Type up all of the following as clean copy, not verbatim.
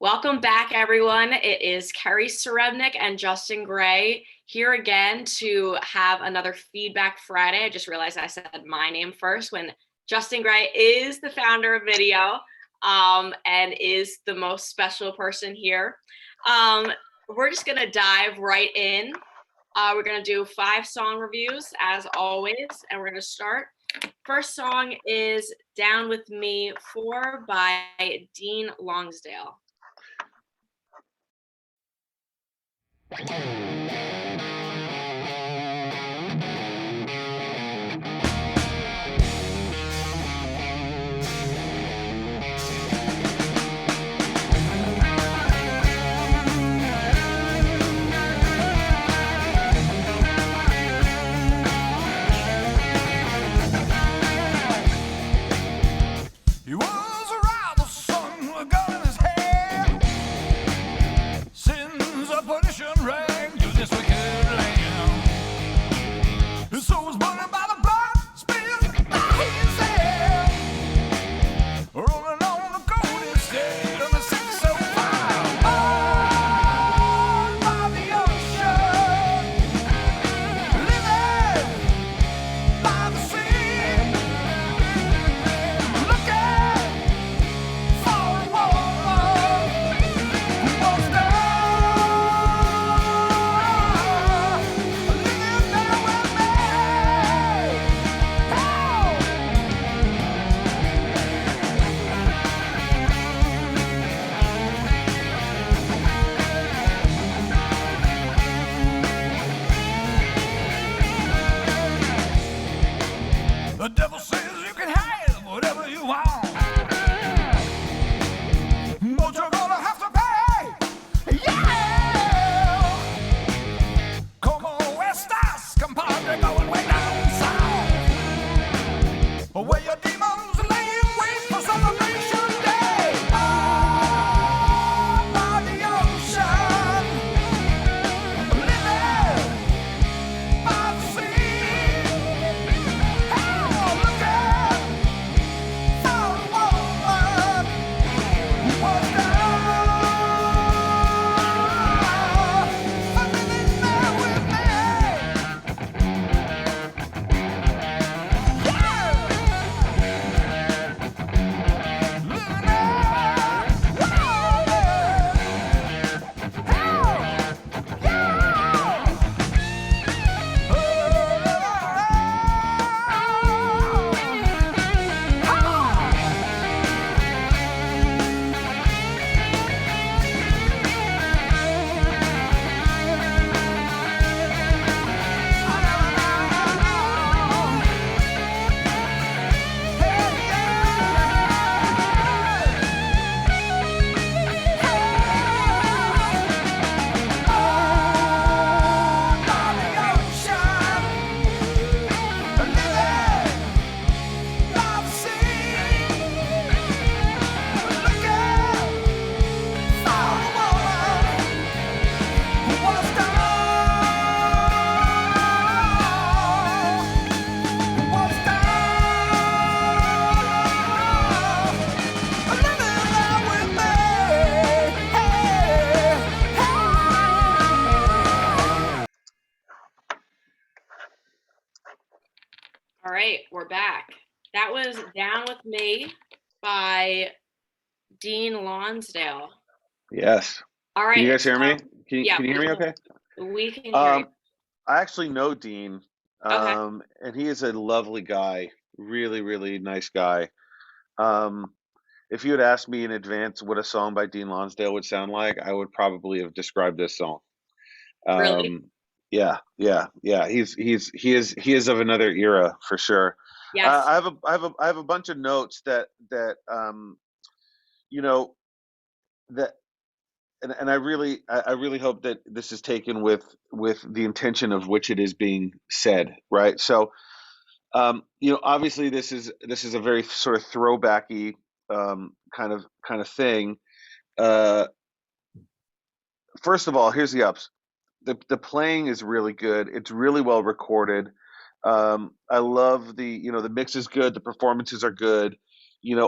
Welcome back, everyone. It is Keri Srebick and Justin Gray here again to have another Feedback Friday. I just realized I said my name first when Justin Gray is the founder of Video and is the most special person here. We're just going to dive right in. We're going to do 5 song reviews as always, and we're going to start. First song is Down With Me 4 by Dean Lonsdale. He was a rival son with a gun in his hand. Sins of perdition rang through this wicked land. His soul was burning by the blood spilled by his hand. Rolling on the golden state of the 605. On by the ocean, living by the sea. Looking for a woman who was living there with me. The devil says you can have whatever you want, but you're gonna have to pay. Yeah! Como estas, compadre, going way down south, where your demons lay in wait for celebration day. On by the ocean, living by the sea. Looking for a woman who was living there with me. All right, we're back. That was Down With Me by Dean Lonsdale. Yes. All right. Can you guys hear me? Yeah, Can you hear me okay? We can hear you. I actually know Dean, Okay. and he is a lovely guy, really, really nice guy. If you had asked me in advance what a song by Dean Lonsdale would sound like, I would probably have described this song. Really? Yeah. He is of another era for sure. Yes. I have a bunch of notes that you know that and I really hope that this is taken with the intention of which it is being said, right? So, obviously this is a very sort of throwbacky kind of thing. Uh, First of all, here's the ups. The playing is really good. It's really well recorded. I love the mix is good. The performances are good.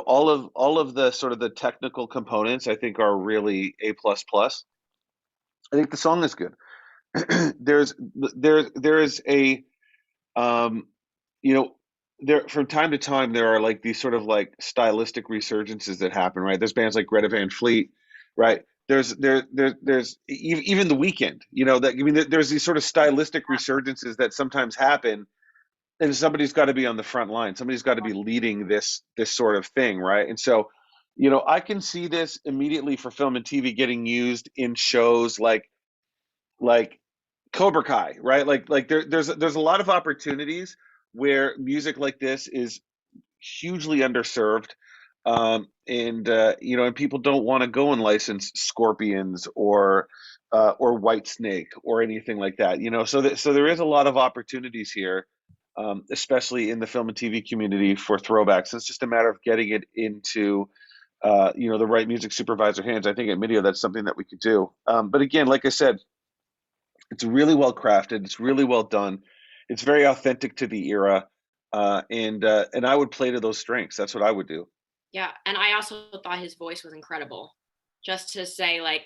all of the sort of the technical components I think are really A plus plus. I think the song is good. there's there is a um you know there from time to time there are like these sort of like stylistic resurgences that happen, right? There's bands like Greta Van Fleet, right? There's even The Weeknd, that I mean there's these sort of stylistic resurgences that sometimes happen, and somebody's got to be on the front line. Somebody's got to be leading this sort of thing, right? And so, I can see this immediately for film and TV getting used in shows like Cobra Kai, right? There's a lot of opportunities where music like this is hugely underserved, and people don't want to go and license Scorpions or White Snake or anything like that. So there is a lot of opportunities here, especially in the film and TV community for throwbacks. It's just a matter of getting it into the right music supervisor hands. I think at Midio that's something that we could do. But again, like I said, it's really well crafted. It's really well done. It's very authentic to the era, and I would play to those strengths. That's what I would do. Yeah, and I also thought his voice was incredible. Just to say, like,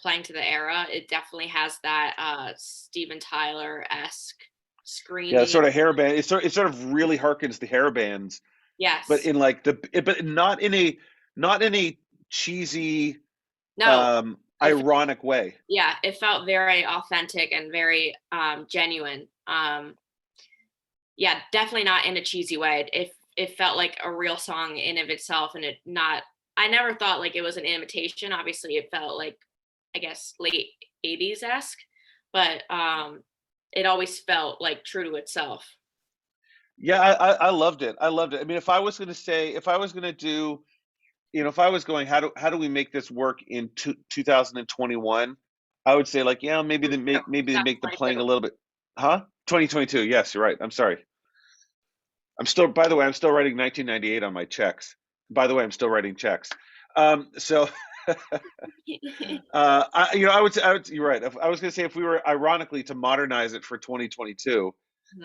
playing to the era, it definitely has that Steven Tyler-esque screaming. Yeah, sort of hair band. It sort of really harkens to hair bands, Yes. but but not in a cheesy, No. ironic way. Yeah, it felt very authentic and very genuine. Yeah, definitely not in a cheesy way. It felt like a real song in of itself, and I never thought like it was an imitation. Obviously, it felt like, I guess, late 80s-esque, but it always felt like true to itself. Yeah, I loved it. I loved it. I mean, if I was going to do, if I was going, how do we make this work in 2021? I would say like, yeah, maybe they make the playing a little bit, huh? 2022. Yes, you're right. I'm sorry. By the way, I'm still writing 1998 on my checks. By the way, I'm still writing checks. So, I would say, you're right. I was going to say, if we were ironically to modernize it for 2022,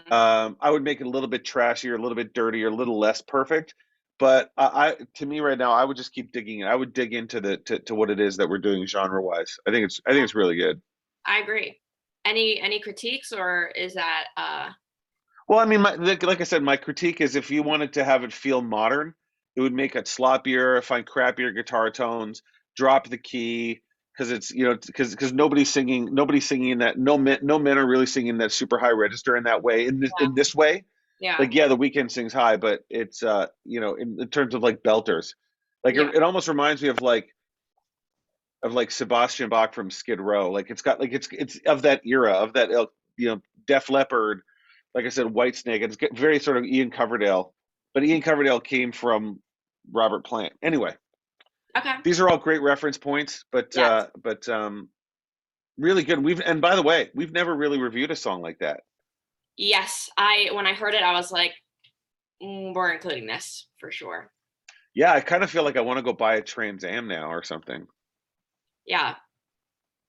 I would make it a little bit trashier, a little bit dirtier, a little less perfect. But to me right now, I would just keep digging in. I would dig into to what it is that we're doing genre wise. I think it's really good. I agree. Any critiques, or is that Well, I mean, like I said, my critique is if you wanted to have it feel modern, it would make it sloppier, find crappier guitar tones, drop the key, because it's because nobody's singing in that, no men are really singing that super high register in that way, in this way. yeah. Like, yeah, The Weeknd sings high, but it's in terms of like belters, like Yeah. it almost reminds me of like Sebastian Bach from Skid Row. Like it's got like it's of that era, of that ilk, Def Leppard, like I said, White Snake. It's very sort of Ian Coverdale, but Ian Coverdale came from Robert Plant. Anyway, Okay. these are all great reference points, but Yes. really good. And by the way, we've never really reviewed a song like that. Yes, when I heard it, I was like, we're including this for sure. Yeah, I kind of feel like I want to go buy a Trans Am now or something. Yeah.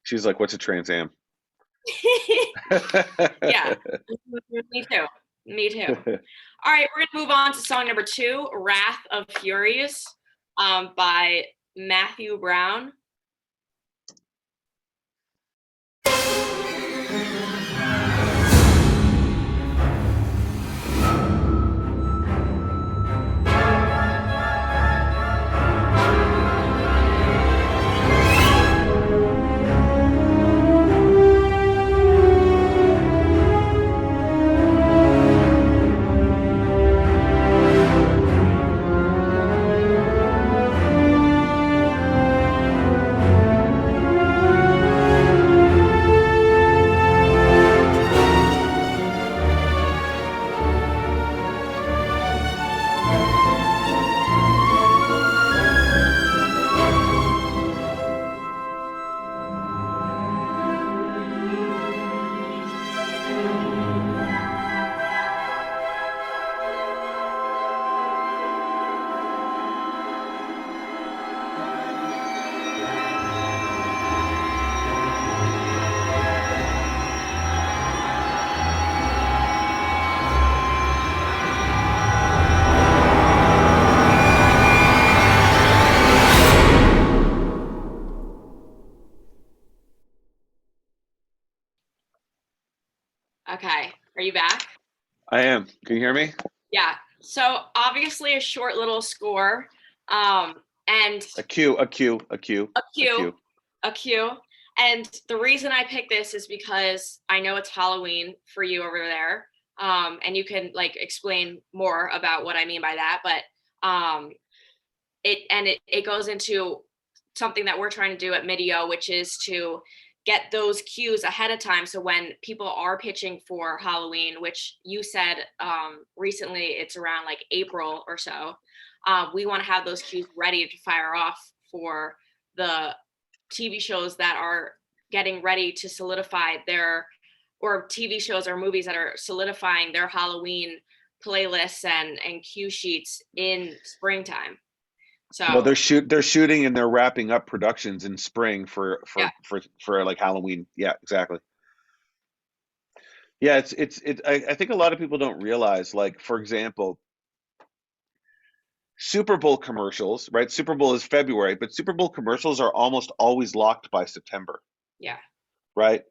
She's like, "What's a Trans Am?" Yeah. Me too. Me too. All right, we're gonna move on to song number 2, "Wrath of Furies," by Matthew Brown. Are you back? I am. Can you hear me? Yeah. So obviously a short little score, and A cue, a cue, a cue, a a cue, cue. a cue. And the reason I picked this is because I know it's Halloween for you over there. And you can like explain more about what I mean by that. But it goes into something that we're trying to do at Midio, which is to get those cues ahead of time. So when people are pitching for Halloween, which you said recently, it's around like April or so, we want to have those cues ready to fire off for the TV shows that are getting ready to solidify their, or TV shows or movies that are solidifying their Halloween playlists and cue sheets in springtime. Well, So they're shooting and they're wrapping up productions in spring yeah, for like Halloween. Yeah, exactly. Yeah, I think a lot of people don't realize, like, for example, Super Bowl commercials, right? Super Bowl is February, but Super Bowl commercials are almost always locked by September, yeah, right?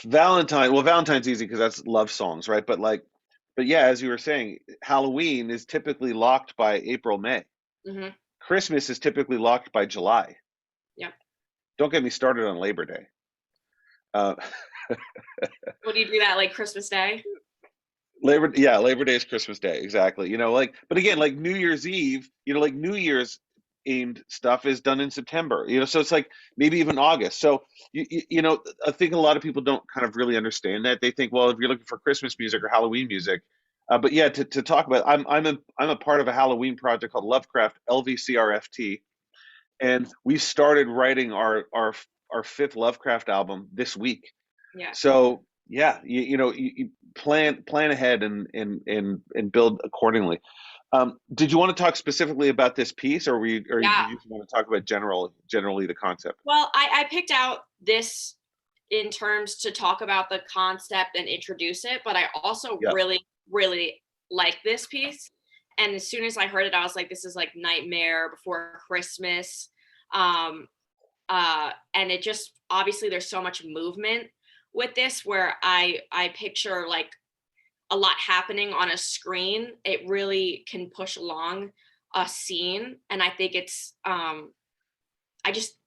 Valentine's easy because that's love songs, right? But yeah, as you were saying, Halloween is typically locked by April, May. hmm Christmas is typically locked by July. yeah. Don't get me started on Labor Day. Uh, What do you do that like Christmas Day? Labor Day is Christmas Day, exactly. But again, like New Year's Eve, like New Year's aimed stuff is done in September. So it's like maybe even August. So I think a lot of people don't kind of really understand that. They think, well, if you're looking for Christmas music or Halloween music, but yeah, to talk about, I'm a part of a Halloween project called Lovecraft LVCRFT, and we started writing our fifth Lovecraft album this week. Yeah. So yeah, you plan ahead and build accordingly. Did you want to talk specifically about this piece, or did Yeah. you just want to talk about generally the concept? Well, I picked out this in terms to talk about the concept and introduce it, but I also Yeah. really, really like this piece. And as soon as I heard it, I was like, this is like Nightmare Before Christmas. And it just obviously there's so much movement with this where I picture like a lot happening on a screen. It really can push along a scene. And I think it's I just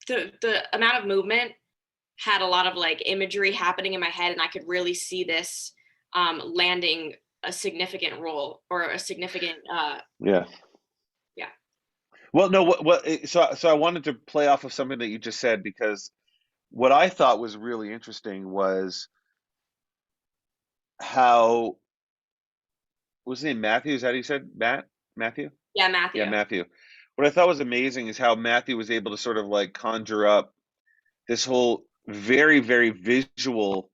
the amount of movement had a lot of like imagery happening in my head, and I could really see this landing a significant role or a significant Yeah. yeah. Well, no, so I wanted to play off of something that you just said, because what I thought was really interesting was how, was his name Matthew? Is that how you said? Matthew? Yeah, Yeah, Matthew. Matthew. What I thought was amazing is how Matthew was able to sort of like conjure up this whole very, very visual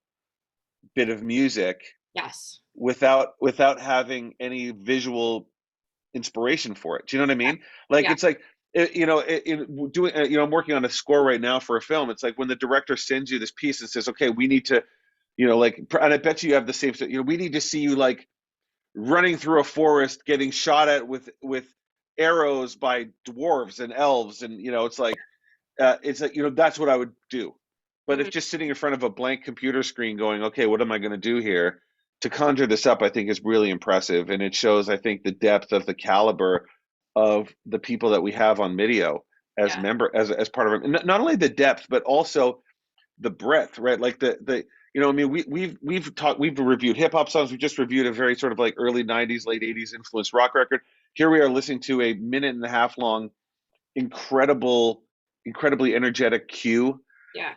bit of music Yes. without having any visual inspiration for it. Do you know what I mean? Like, Yeah. it's like, doing, I'm working on a score right now for a film. It's like when the director sends you this piece and says, okay, we need to, and I bet you have the same, we need to see you like running through a forest, getting shot at with arrows by dwarves and elves, and it's like that's what I would do. But if Mhm. just sitting in front of a blank computer screen going, okay, what am I going to do here? To conjure this up, I think is really impressive, and it shows, I think, the depth of the caliber of the people that we have on Midio as Yeah. member as part of it. And not only the depth, but also the breadth, right? Like I mean, we've reviewed hip hop songs. We just reviewed a very sort of like early '90s, late '80s influenced rock record. Here we are listening to a minute and a half long, incredibly energetic cue. Yeah.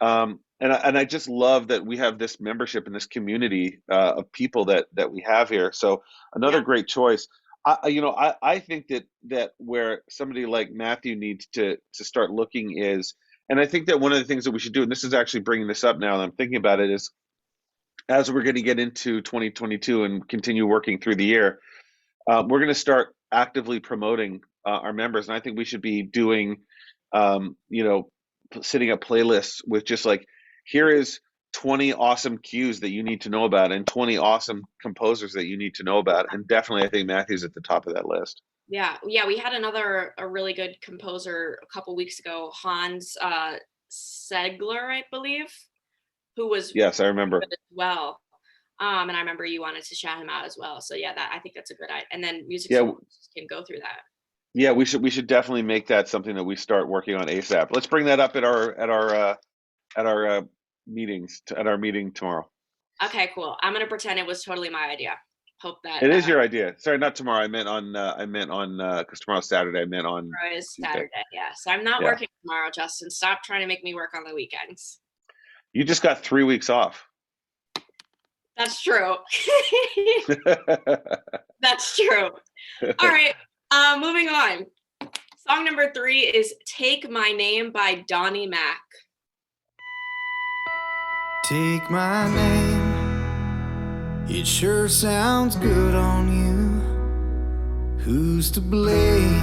And I just love that we have this membership and this community of people that we have here. So another Yeah. great choice. I think that where somebody like Matthew needs to start looking is, and I think that one of the things that we should do, and this is actually bringing this up now that I'm thinking about it, is as we're going to get into 2022 and continue working through the year, we're going to start actively promoting our members, and I think we should be doing, um, you know, setting up playlists with just like, here is 20 awesome cues that you need to know about, and 20 awesome composers that you need to know about, and definitely I think Matthew's at the top of that list. Yeah. We had a really good composer a couple weeks ago, Hans Segler, I believe, who was Yes, I really remember. good as well. And I remember you wanted to shout him out as well. So yeah, that I think that's a good idea. And then music Yeah, schools can go through that. yeah, we should definitely make that something that we start working on ASAP. Let's bring that up at our meetings at our meeting tomorrow. Okay, cool. I'm gonna pretend it was totally my idea. Hope that It is your idea. Sorry, not tomorrow. I meant on because tomorrow's Saturday. I meant on tomorrow is Tuesday. Saturday. Yeah, so I'm not Yeah, working tomorrow, Justin. Stop trying to make me work on the weekends. you just got 3 weeks off. That's true. That's true. All right. Moving on. Song number 3 is "Take My Name" by Donnie Mac. Take my name, it sure sounds good on you. Who's to blame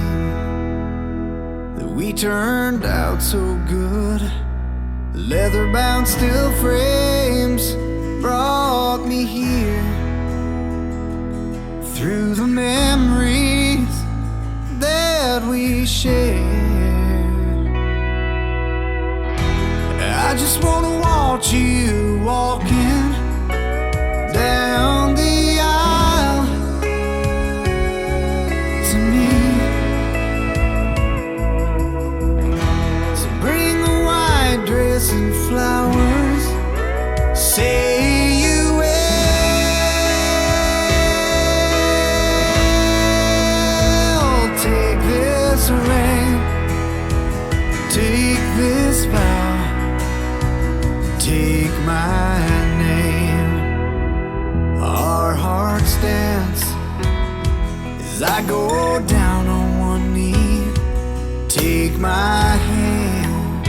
that we turned out so good? Leather-bound steel frames brought me here through the memories that we shared. I just wanna watch you walking down the aisle to me. So bring the white dress and flowers. Say you will. Take this ring, take this vow. Take my name. Our hearts dance as I go down on one knee. Take my hand,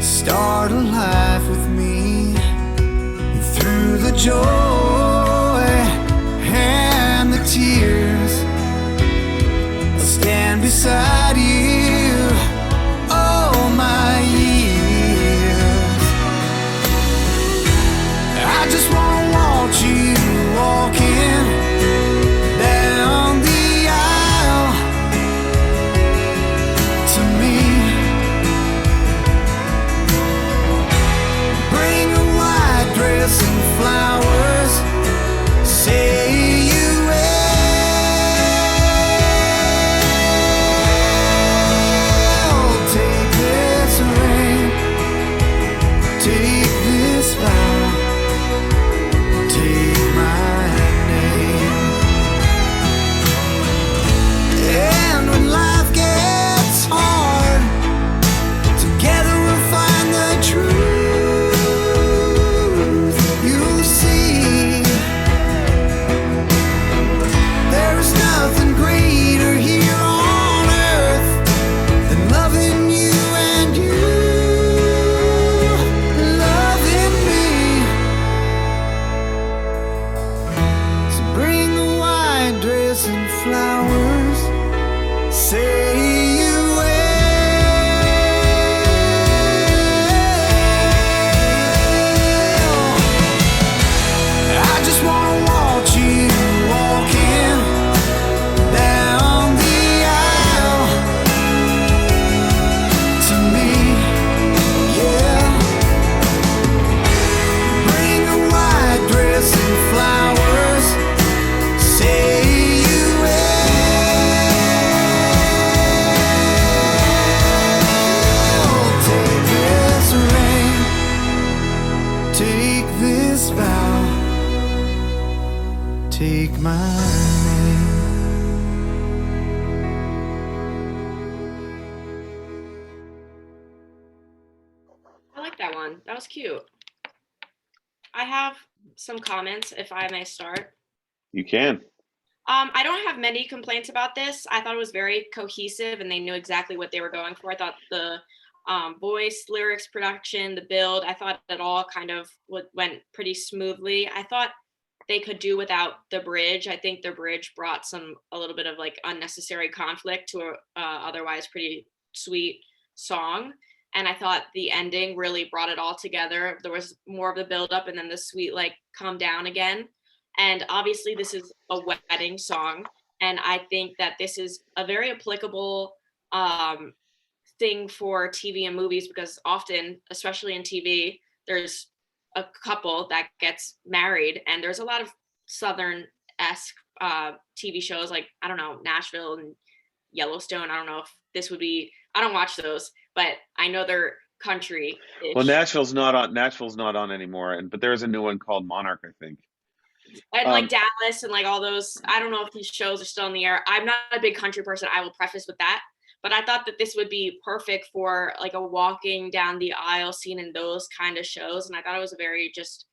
start a life with me. Through the joy and the tears, I'll stand beside you all my years. I just wanna watch you walking down the aisle to me. Bring a white dress and flowers. Say you will. Take this ring, take this vow. Take my name. And when life gets hard, together we'll find the truth. You'll see there is nothing greater here on earth than loving you and you loving me. So bring the white dress and flowers. Say you will. I just wanna watch you walking down the aisle to me, yeah. Bring a white dress and flowers. Say you will. Take this ring, take this vow. Take my name. I like that one. That was cute. I have some comments, if I may start. You can. I don't have many complaints about this. I thought it was very cohesive and they knew exactly what they were going for. I thought the voice, lyrics, production, the build, I thought it all kind of went pretty smoothly. I thought they could do without the bridge. I think the bridge brought a little bit of like unnecessary conflict to a otherwise pretty sweet song. And I thought the ending really brought it all together. There was more of the build up and then the sweet like calm down again. And obviously this is a wedding song. And I think that this is a very applicable thing for TV and movies because often, especially in TV, there's a couple that gets married, and there's a lot of Southern-esque TV shows, like, I don't know, Nashville and Yellowstone. I don't know if this would be, I don't watch those, but I know they're Well, country-ish. Nashville's not on. Nashville's not on anymore, but there's a new one called Monarch, I think. And like Um, Dallas and like all those, I don't know if these shows are still in the air. I'm not a big country person. I will preface with that. But I thought that this would be perfect for like a walking down the aisle scene in those kind of shows. And I thought it was a very just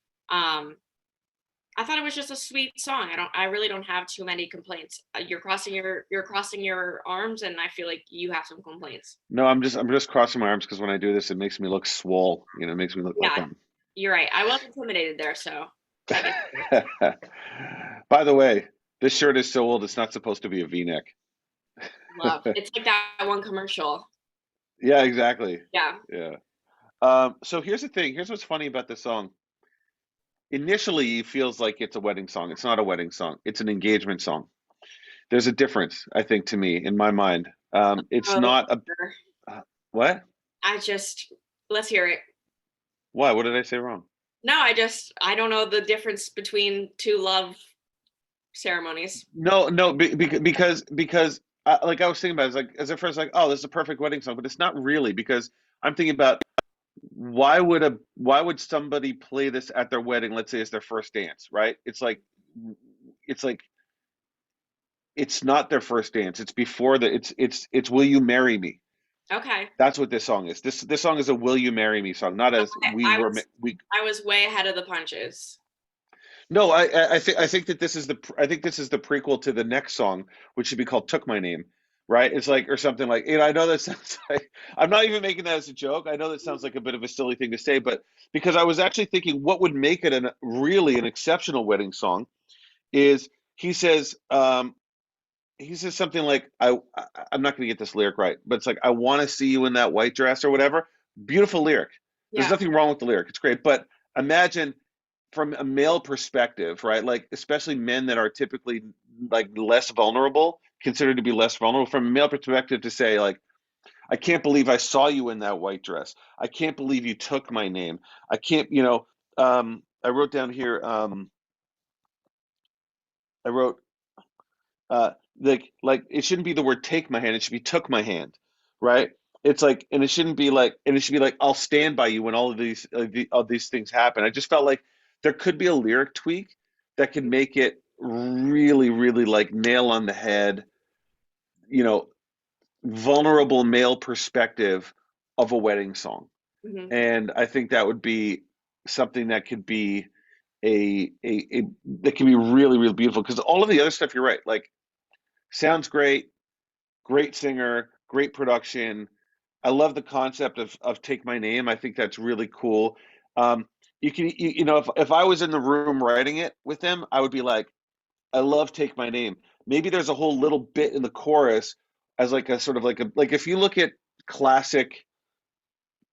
I thought it was just a sweet song. I really don't have too many complaints. You're crossing your arms, and I feel like you have some complaints. no, I'm just crossing my arms because when I do this, it makes me look swole. It makes me look like Yeah, I'm. you're right. I was intimidated there, so I get By the way, this shirt is so old, it's not supposed to be a V-neck. love. It's like that one commercial. Yeah, exactly. Yeah. Yeah. So here's the thing. Here's what's funny about this song. Initially, it feels like it's a wedding song. It's not a wedding song. It's an engagement song. There's a difference, I think, to me, in my mind. It's Oh, not a what? I just let's hear it. Why? What did I say wrong? No, I don't know the difference between two love ceremonies. No, no, because like I was thinking about it, it's like as at first like, oh, this is a perfect wedding song, but it's not really because I'm thinking about why would somebody play this at their wedding? Let's say it's their first dance, right? It's like it's not their first dance. It's before the it's Will You Marry Me? Okay. That's what this song is. This song is a Will You Marry Me song, not as I was we. I was way ahead of the punches. No, I think that this is the prequel to the next song, which should be called "Took My Name," right? It's like or something like I know that sounds like I'm not even making that as a joke. I know that sounds like a bit of a silly thing to say, but because I was actually thinking what would make it really an exceptional wedding song is he says he says something like I'm not going to get this lyric right, but it's like I want to see you in that white dress or whatever. Beautiful lyric. There's Yeah. nothing wrong with the lyric. It's great, but imagine from a male perspective, right? Like especially men that are typically like less vulnerable, considered to be less vulnerable from a male perspective to say like I can't believe I saw you in that white dress. I can't believe you took my name. I can't, I wrote down here I wrote like it shouldn't be the word take my hand, it should be took my hand, right? It's like and it shouldn't be like and it should be like I'll stand by you when all these things happen. I just felt like there could be a lyric tweak that could make it really really like nail on the head, you know, vulnerable male perspective of a wedding song. Hmm. And I think that would be something that could be a that can be really really beautiful because all of the other stuff you're right like sounds great. Great singer, great production. I love the concept of Take My Name. I think that's really cool. Um, if I was in the room writing it with them, I would be like, I love Take My Name. Maybe there's a whole little bit in the chorus as like a sort of like if you look at classic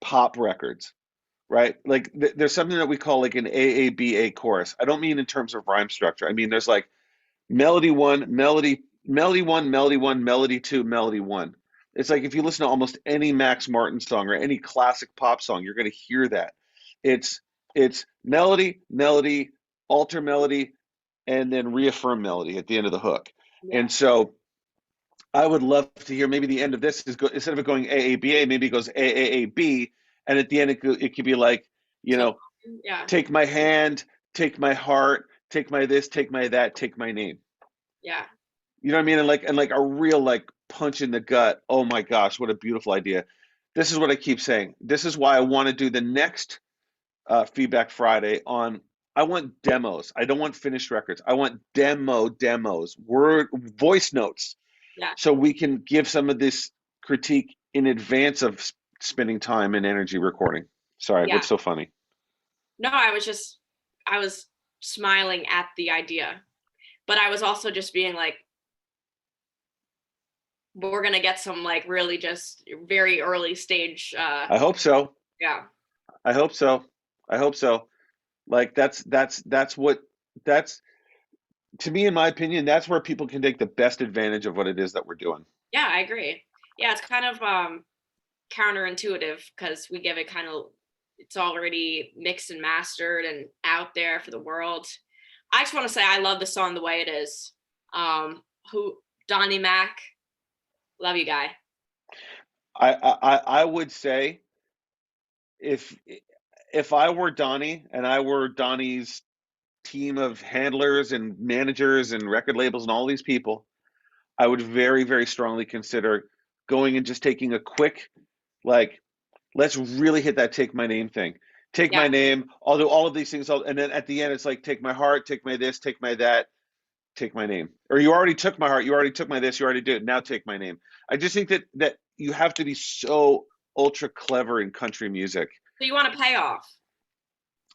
pop records, right? Like there's something that we call like an AABA chorus. I don't mean in terms of rhyme structure. I mean there's like melody one, melody one, melody one, melody two, melody one. It's like if you listen to almost any Max Martin song or any classic pop song, you're going to hear that. It's it's melody, melody, alter melody, and then reaffirm melody at the end of the hook. Yeah. And so I would love to hear maybe the end of this instead of it going AABA, maybe it goes AAAB, and at the end it could be like, you Take, know, yeah. take my hand, take my heart, take my this, take my that, take my name. Yeah. You know what I mean? And like a real like punch in the gut. Oh my gosh, what a beautiful idea. This is what I keep saying. This is why I want to do the next Feedback Friday on I want demos. I don't want finished records. I want demos, word voice notes Yeah. so we can give some of this critique in advance of spending time and energy recording. Sorry, Yeah. what's so funny? No, I was smiling at the idea, but I was also just being like, we're gonna get some like really just very early stage. I hope so. Yeah. I hope so. I hope so. Like that's what that's to me, in my opinion, that's where people can take the best advantage of what it is that we're doing. Yeah, I agree. Yeah, it's kind of counterintuitive because we give it kind of it's already mixed and mastered and out there for the world. I just want to say I love the song the way it is. Donnie Mac, love you, guy. I would say if I were Donnie and I were Donnie's team of handlers and managers and record labels and all these people, I would very, very strongly consider going and just taking a quick, like, let's really hit that take my name thing. Take my Yeah. name, I'll do all of these things, and then at the end, it's like, take my heart, take my this, take my that, take my name. Or you already took my heart, you already took my this, you already did it, now take my name. I just think that you have to be so ultra clever in country music. So you want a payoff?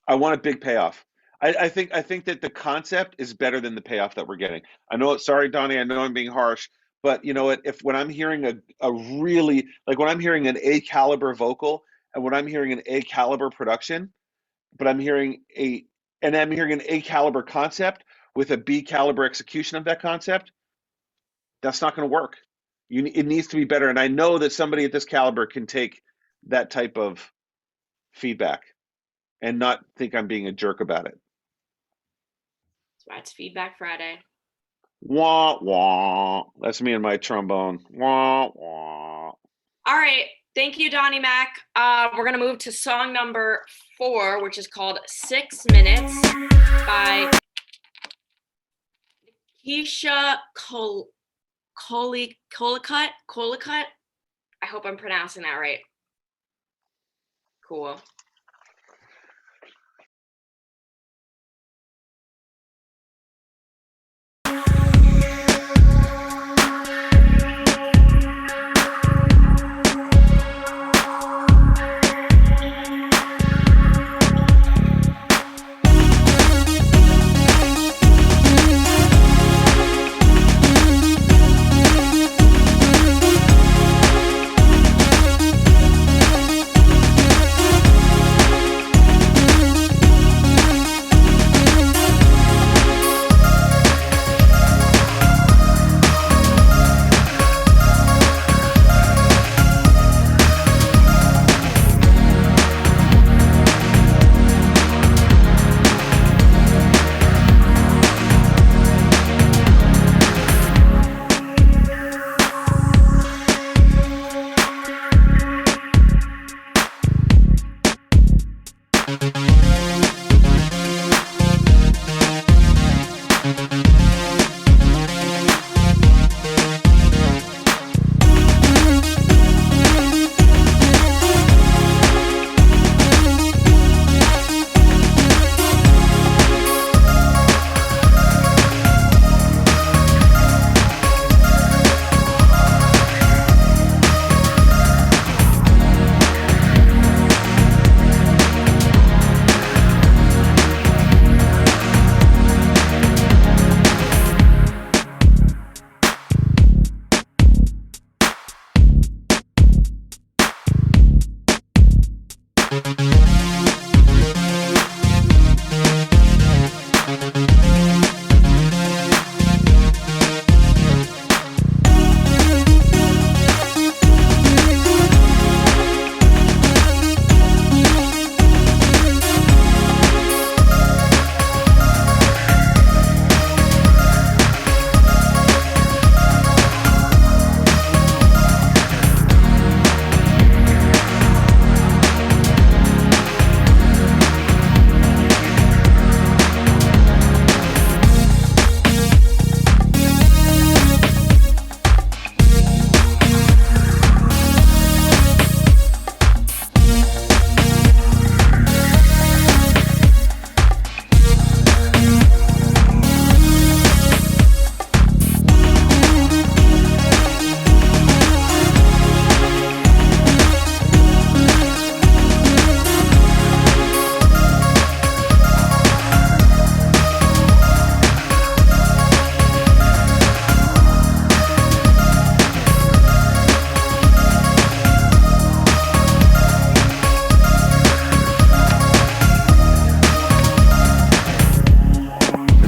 I want a big payoff. I think that the concept is better than the payoff that we're getting. I know, sorry, Donnie, I know I'm being harsh, but you know what? If when I'm hearing a really, like when I'm hearing an A caliber vocal and when I'm hearing an A caliber production, but I'm hearing an A caliber concept with a B caliber execution of that concept, that's not going to work. It needs to be better. And I know that somebody at this caliber can take that type of feedback and not think I'm being a jerk about it. That's why it's Feedback Friday. Wah, wah. That's me and my trombone. Wah, wah. All right. Thank you, Donnie Mac. We're going to move to song number 4, which is called 6 Minutes by Keisha Collicutt. I hope I'm pronouncing that right. Cool.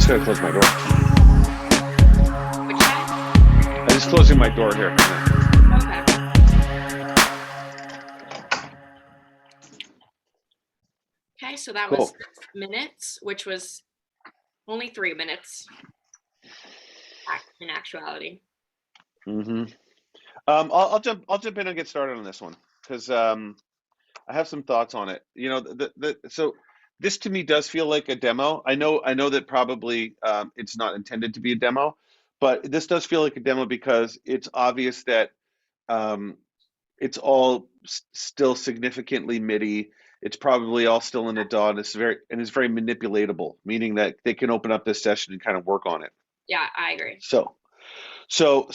just gotta close my door. Which side? I'm just closing my door here. Okay. So that was Cool. 6 minutes, which was only 3 minutes in actuality. Hmm. I'll jump in and get started on this one because I have some thoughts on it. You know, so this to me does feel like a demo. I know that probably it's not intended to be a demo, but this does feel like a demo because it's obvious that um, it's all still significantly MIDI. It's probably all still in a DAW, and it's very manipulatable, meaning that they can open up this session and kind of work on it. Yeah, I agree. So so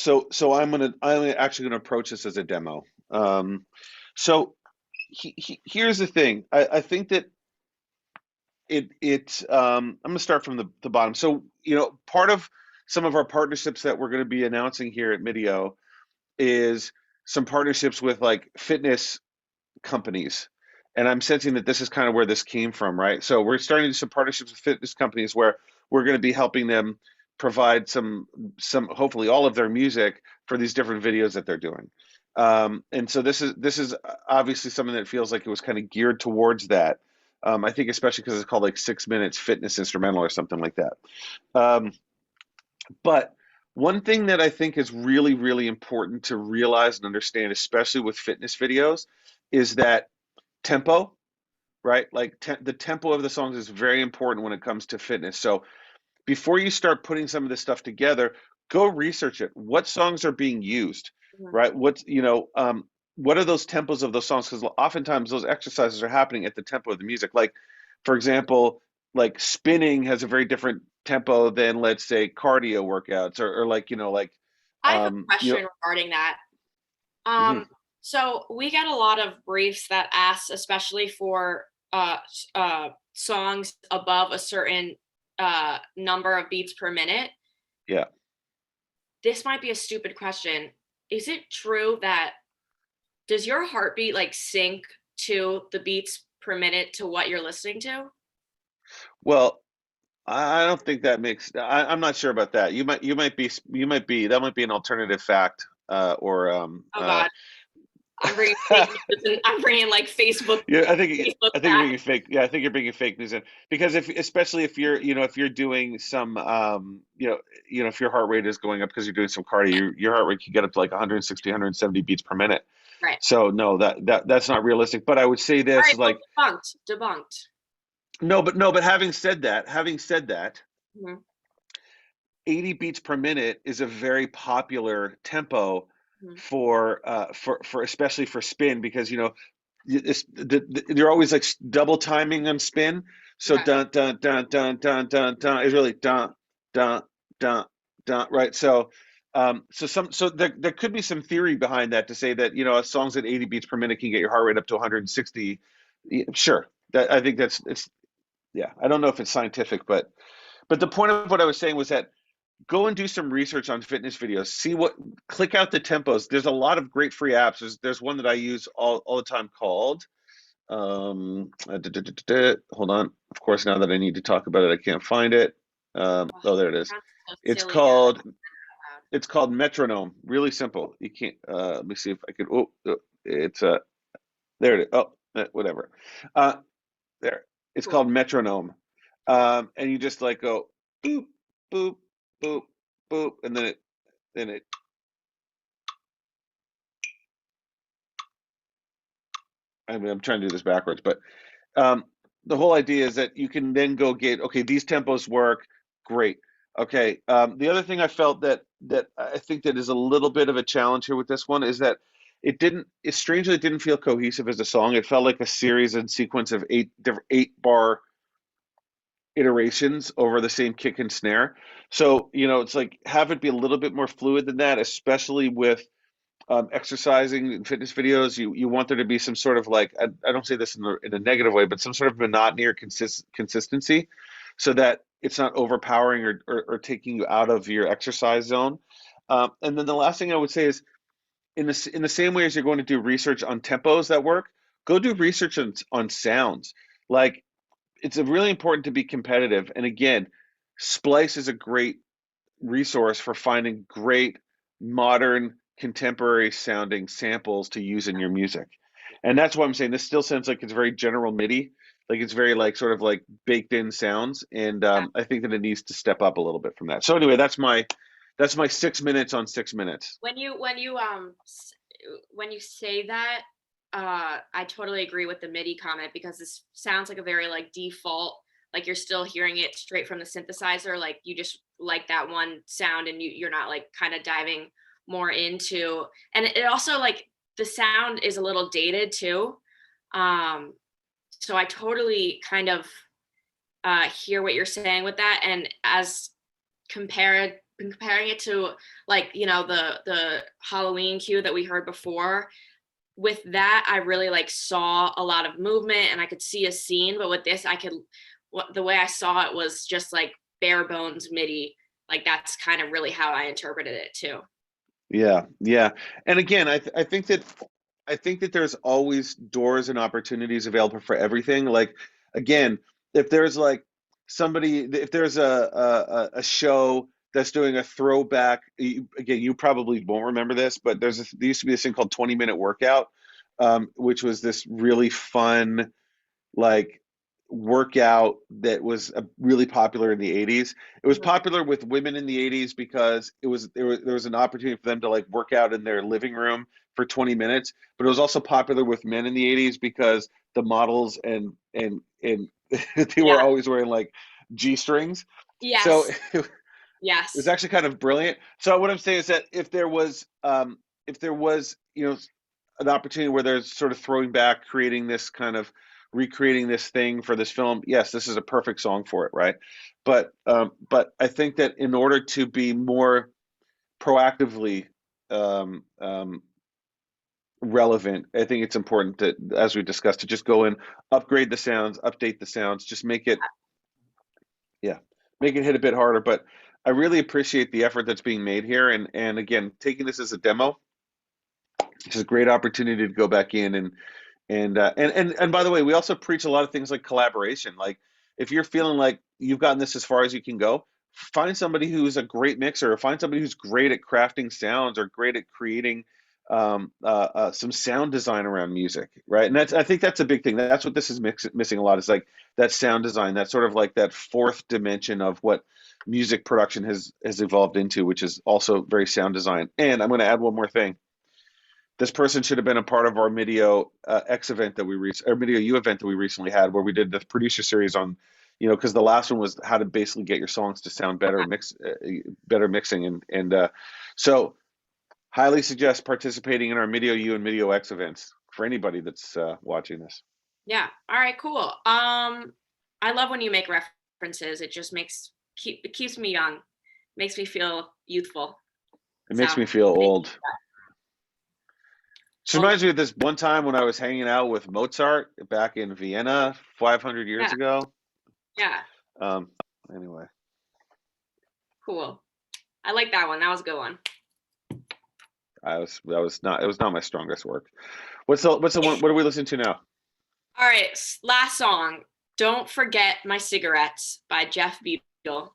I'm actually gonna approach this as a demo. So here's the thing. I think that I'm gonna start from the bottom. So you know, part of some of our partnerships that we're gonna be announcing here at Midio is some partnerships with like fitness companies. And I'm sensing that this is kind of where this came from, right? So we're starting to do some partnerships with fitness companies where we're going to be helping them provide some hopefully all of their music for these different videos that they're doing. And so this is obviously something that feels like it was kind of geared towards that. I think especially because it's called like 6 minutes fitness instrumental or something like that. Um, but one thing that I think is really, really important to realize and understand, especially with fitness videos, is that tempo, right? Like the tempo of the songs is very important when it comes to fitness. So before you start putting some of this stuff together, go research it. What songs are being used, Mhm. right? What are those tempos of those songs? Because oftentimes those exercises are happening at the tempo of the music. Like, for example, like spinning has a very different tempo than, let's say, cardio workouts, or like, I have a you know, question regarding that. mhm, Um, so we get a lot of briefs that ask, especially for songs above a certain number of beats per minute. yeah. This might be a stupid question. Is it true that does your heartbeat like sync to the beats per minute to what you're listening to? Well, I don't think that makes. I'm not sure about that. That might be an alternative fact, or Oh God, I'm bringing fake news and I'm bringing like yeah. Facebook I think you're facts. being fake. Yeah, I think you're being fake news in because if especially if you're if you're doing some if your heart rate is going up because you're doing some cardio, your heart rate can get up to like 160, 170 beats per minute. Right. So no, that's not realistic. But I would say All this right. Well, like debunked. Debunked. no, but having said that, Mhm, 80 beats per minute is a very popular tempo mhm. for especially for spin because you're always like double timing on spin. So Okay. dun dun dun dun dun dun dun is really dun dun dun dun, right? So there could be some theory behind that to say that songs at 80 beats per minute can get your heart rate up to 160. Yeah, sure, that I think that's it's yeah. I don't know if it's scientific, but the point of what I was saying was that go and do some research on fitness videos. Click out the tempos. There's a lot of great free apps. There's one that I use all the time called, hold on. Of course, now that I need to talk about it, I can't find it. Ugh, Oh, there it is. sounds so It's silly now that called, you said it out it's called Metronome. Really simple. You can't, let me see if I could, it's, there it is. Oh, whatever. Uh, there. It's loud. Cool. called Metronome. And you just like go boop, boop, boop, boop, and then it I mean, I'm trying to do this backwards, but um, the whole idea is that you can then go get, okay, these tempos work, great. Okay, the other thing I felt that I think that is a little bit of a challenge here with this one is that it strangely didn't feel cohesive as a song. It felt like a series and sequence of eight bar iterations over the same kick and snare. So, it's like have it be a little bit more fluid than that, especially with exercising and fitness videos. You want there to be some sort of like I don't say this in a negative way, but some sort of monotony or consistency, so that it's not overpowering or taking you out of your exercise zone. And then the last thing I would say is in the same way as you're going to do research on tempos that work, go do research on sounds. Like it's really important to be competitive. And again, Splice is a great resource for finding great modern contemporary sounding samples to use in your music. And that's why I'm saying this still sounds like it's very general MIDI. like it's very like sort of like baked in sounds, and I think that it needs to step up a little bit from that. So anyway, that's my 6 minutes on 6 minutes. When you say that, I totally agree with the MIDI comment, because this sounds like a very like default, like you're still hearing it straight from the synthesizer, like you just like that one sound, and you're not like kind of diving more into, and it also like the sound is a little dated too. So I totally kind of hear what you're saying with that, and as comparing it to like, you know, the Halloween cue that we heard before, with that I really like saw a lot of movement and I could see a scene, but with this the way I saw it was just like bare bones MIDI. Like that's kind of really how I interpreted it too. Yeah, yeah. And again, I think that there's always doors and opportunities available for everything. Like again, if there's like if there's a show that's doing a throwback, again, you probably won't remember this, but there used to be this thing called 20-minute workout, which was this really fun like workout that was really popular in the 80s. It was popular with women in the 80s because there was an opportunity for them to like work out in their living room for 20 minutes, but it was also popular with men in the 80s because the models and they were Yeah. always wearing like G-strings. Yes. So yes. it's actually kind of brilliant. So what I'm saying is that if there was you know an opportunity where there's sort of throwing back, creating this kind of recreating this thing for this film, yes, this is a perfect song for it, right? But I think that in order to be more proactively relevant, I think it's important that, as we discussed, to just go in, upgrade the sounds, update the sounds, just make it hit a bit harder. But I really appreciate the effort that's being made here, and again, taking this as a demo, it's a great opportunity to go back in and by the way, we also preach a lot of things like collaboration. Like if you're feeling like you've gotten this as far as you can go, find somebody who's a great mixer, or find somebody who's great at crafting sounds or great at creating some sound design around music, right? And I think that's a big thing. That's what this is missing a lot, is like that sound design, that sort of like that fourth dimension of what music production has evolved into, which is also very sound design. And I'm going to add one more thing. This person should have been a part of our Midio X event that or Midio U event that we recently had, where we did the producer series on, you know, because the last one was how to basically get your songs to sound better, better mixing, and so highly suggest participating in our Midio U and Midio X events for anybody that's watching this. Yeah. All right. Cool. I love when you make references. It just it keeps me young, makes me feel youthful. It makes me feel old. This reminds me of this one time when I was hanging out with Mozart back in Vienna 500 years ago. Yeah. Anyway. Cool. I like that one. That was a good one. It was not my strongest work. What's the one? What are we listening to now? All right, last song. Don't Forget My Cigarettes by Jeff Beadle.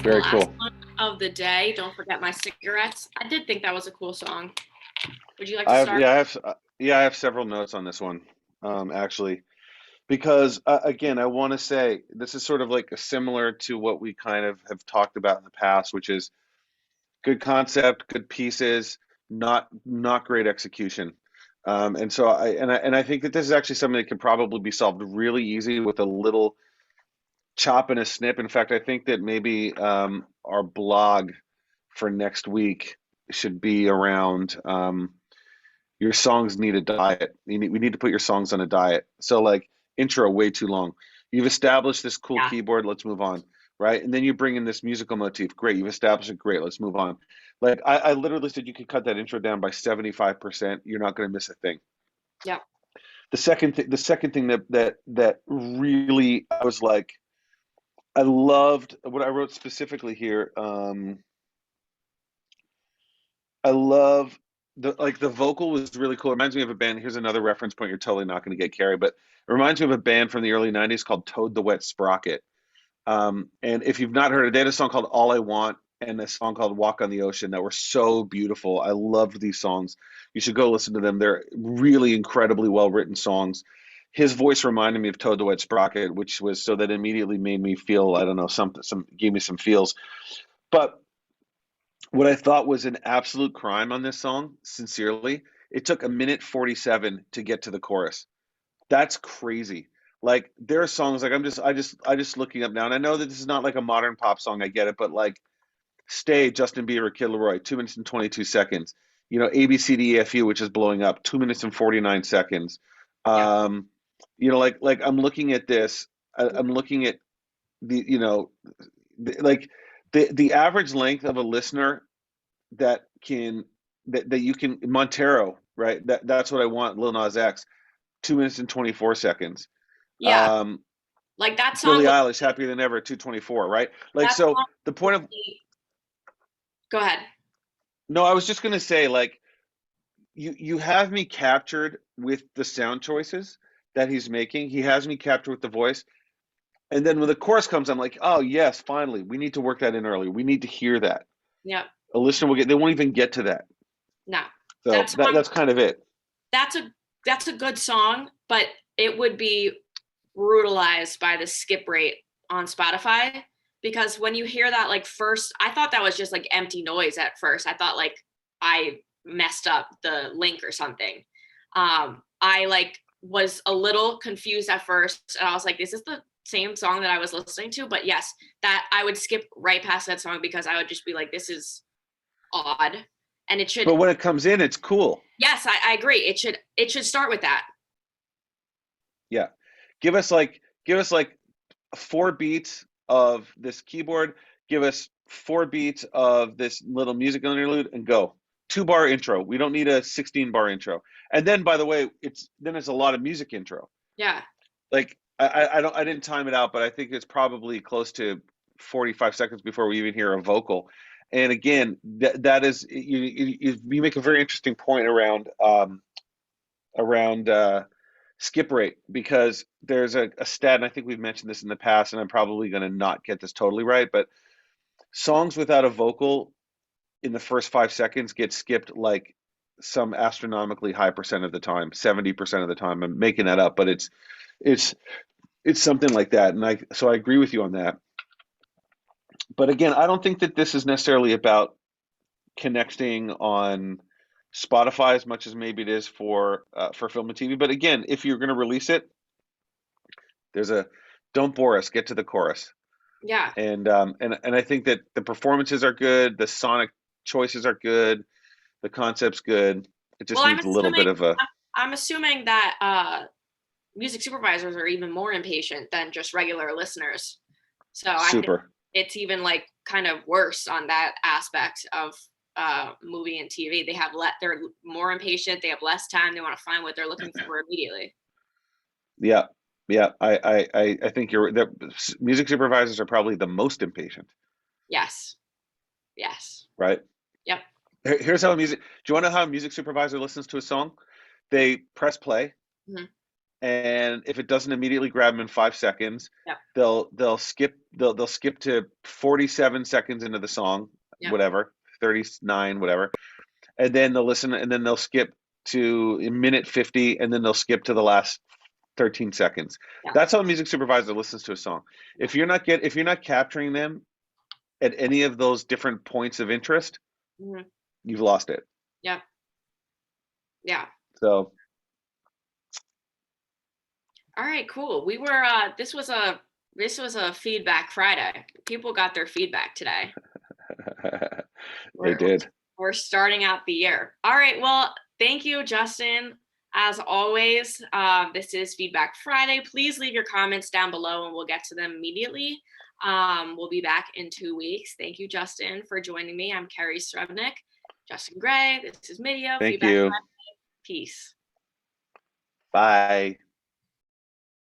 the Very last cool. one of the day, Don't Forget My Cigarettes. I did think that was a cool song. Would you like to I have start? yeah, I have several notes on this one, actually, because again, I want to say this is sort of like similar to what we kind of have talked about in the past, which is good concept, good pieces, not great execution. And so I think that this is actually something that could probably be solved really easy with a little chop and a snip. In fact, I think that maybe our blog for next week should be around your songs need a diet. We need to put your songs on a diet. So like intro way too long. You've established this cool Yeah. keyboard. Let's move on, right? And then you bring in this musical motif. Great, you've established it. Great, let's move on. Like I literally said, you could cut that intro down by 75%. You're not going to miss a thing. Yeah. The second thing that really I was like, I loved what I wrote specifically here. I love the vocal was really cool. It reminds me of a band. Here's another reference point you're totally not going to get, Carrie, but it reminds me of a band from the early '90s called Toad the Wet Sprocket. And if you've not heard it, they had a song called All I Want and a song called Walk on the Ocean that were so beautiful. I loved these songs. You should go listen to them. They're really incredibly well written songs. His voice reminded me of Toad the Wet Sprocket, which was so that immediately made me feel, I don't know, some gave me some feels. But what I thought was an absolute crime on this song, sincerely, it took a minute 47 to get to the chorus. That's crazy. Like there are songs like I just looking up now, and I know that this is not like a modern pop song. I get it, but like "Stay," Justin Bieber, Kid Laroi, 2 minutes and 22 seconds. You know, ABCDEFU, which is blowing up, 2 minutes and 49 seconds. Yeah. Um, like I'm looking at this. I'm looking at the like the average length of a listener that can that you can Montero, right? That's what I want. Lil Nas X, 2 minutes and 24 seconds. Yeah. Um, Like that song Billie would Eilish, Happier Than Ever, 224, right? Like that so song the would point of be, go ahead. no, I was just gonna say like you have me captured with the sound choices that he's making. He has me captured with the voice. And then when the chorus comes, I'm like, oh yes, finally. We need to work that in earlier. We need to hear that. Yeah. A listener will get they won't even get to that. No. So That song that's kind of it. that's a that's a good song, but it would be brutalized by the skip rate on Spotify because when you hear that like first, I thought that was just like empty noise at first. I thought like I messed up the link or something. I like was a little confused at first and I was like, is this the same song that I was listening to? But yes, that I would skip right past that song because I would just be like, this is odd. And it should, But when it comes in, it's cool. yes, I agree. It should start with that. Yeah. Give us like 4 beats of this keyboard, give us 4 beats of this little music interlude and go. 2 bar intro. We don't need a 16 bar intro. And then by the way, it's a lot of music intro. Yeah. Like I didn't time it out, but I think it's probably close to 45 seconds before we even hear a vocal. And again, that is you make a very interesting point around skip rate because there's a stat, and I think we've mentioned this in the past, and I'm probably going to not get this totally right, but songs without a vocal in the first 5 seconds get skipped like some astronomically high percent of the time, 70% of the time. I'm making that up, but it's it's something like that, and I agree with you on that. But again, I don't think that this is necessarily about connecting on Spotify as much as maybe it is for film and TV. But again, if you're going to release it, there's a don't bore us, get to the chorus. Yeah. And I think that the performances are good, the sonic choices are good, the concept's good. It just Well, needs a little bit of a I'm assuming that music supervisors are even more impatient than just regular listeners. So I think super. it's even like kind of worse on that aspect of movie and TV. They're more impatient, they have less time, they want to find what they're looking for immediately. Yeah, yeah. I think the music supervisors are probably the most impatient, Yes. Yes. right? Yep. Here's how a music. Do you want to know how a music supervisor listens to a song? They press play, Mhm. and if it doesn't immediately grab them in 5 seconds, Yep. they'll skip to 47 seconds into the song, Yep. whatever, 39, whatever, and then they'll listen, and then they'll skip to a minute 50, and then they'll skip to the last 13 seconds. Yeah. That's how a music supervisor listens to a song. If you're not capturing them at any of those different points of interest, you've lost it. Yeah. Yeah. So, all right, cool. We were this was a feedback Friday. People got their feedback today. they did. We're starting out the year. All right. Well, thank you, Justin. As always, this is Feedback Friday. Please leave your comments down below and we'll get to them immediately. We'll be back in 2 weeks. Thank you, Justin, for joining me. I'm Keri Srebick. Justin Gray, this is Mideo. Thank Feedback you. Friday. Peace. Bye.